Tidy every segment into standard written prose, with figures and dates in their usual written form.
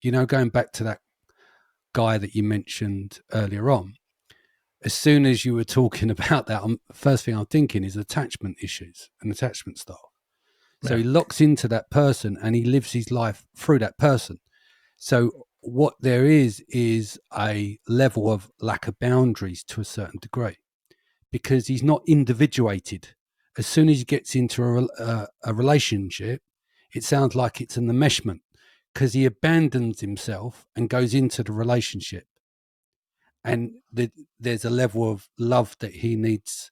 going back to that guy that you mentioned earlier on, as soon as you were talking about that, first thing I'm thinking is attachment issues and attachment style. So he locks into that person and he lives his life through that person. So what there is a level of lack of boundaries to a certain degree, because he's not individuated. As soon as he gets into a relationship, it sounds like it's an enmeshment, because he abandons himself and goes into the relationship. And there's a level of love that he needs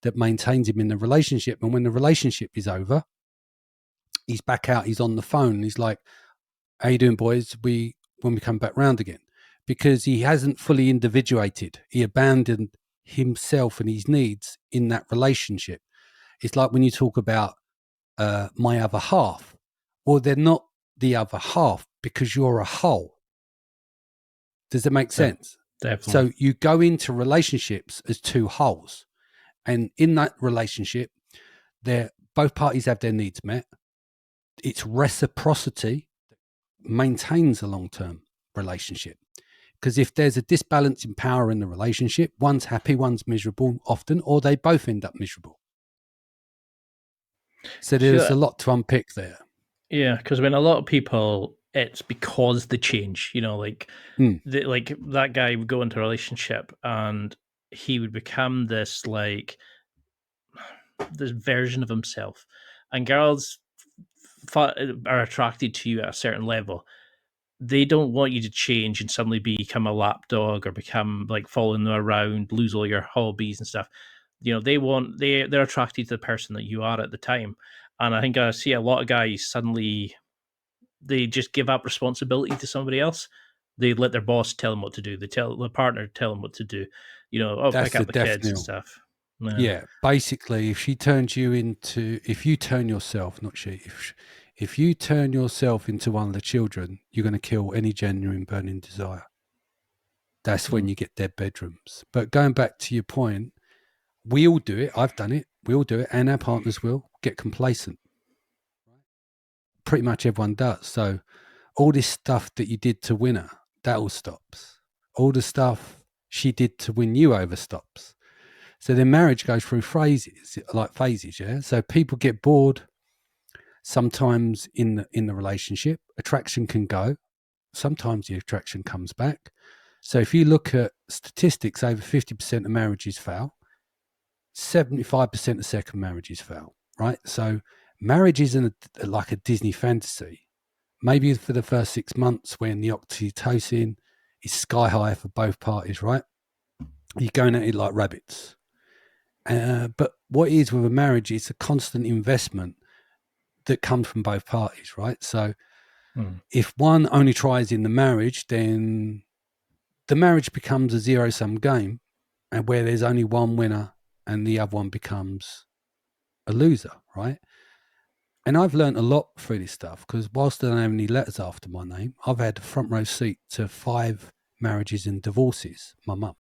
that maintains him in the relationship. And when the relationship is over, he's back out, he's on the phone. He's like, how you doing, boys? When we come back round again, because he hasn't fully individuated. He abandoned himself and his needs in that relationship. It's like when you talk about my other half. Well, they're not the other half because you're a whole. Does it make sense? Definitely. So you go into relationships as two wholes, and in that relationship, both parties have their needs met. It's reciprocity that maintains a long-term relationship. Because if there's a disbalance in power in the relationship, one's happy, one's miserable often, or they both end up miserable. So there's a lot to unpick there. Yeah, because when a lot of people, it's because they change, like that guy would go into a relationship and he would become this version of himself, and girls are attracted to you at a certain level. They don't want you to change and suddenly become a lapdog or become following them around, lose all your hobbies and stuff. They're attracted to the person that you are at the time. And I think I see a lot of guys suddenly they just give up responsibility to somebody else. They let their boss tell them what to do. They tell the partner tell them what to do. That's pick up the kids and stuff. Yeah, basically, if you turn yourself, not she, if you turn yourself into one of the children, you're going to kill any genuine burning desire. That's when you get dead bedrooms. But going back to your point, we all do it. I've done it. We all do it, and our partners will get complacent. Pretty much everyone does. So all this stuff that you did to win her, that all stops. All the stuff she did to win you over stops. So then marriage goes through phases, yeah. So people get bored sometimes in the relationship. Attraction can go. Sometimes the attraction comes back. So if you look at statistics, over 50% of marriages fail. 75% of second marriages fail, right? So marriage isn't like a Disney fantasy. Maybe for the first 6 months when the oxytocin is sky high for both parties, right? You're going at it like rabbits. But what it is with a marriage is a constant investment that comes from both parties, right? So if one only tries in the marriage, then the marriage becomes a zero-sum game, and where there's only one winner and the other one becomes a loser, right? And I've learned a lot through this stuff, because whilst I don't have any letters after my name, I've had a front row seat to 5 marriages and divorces, my mum.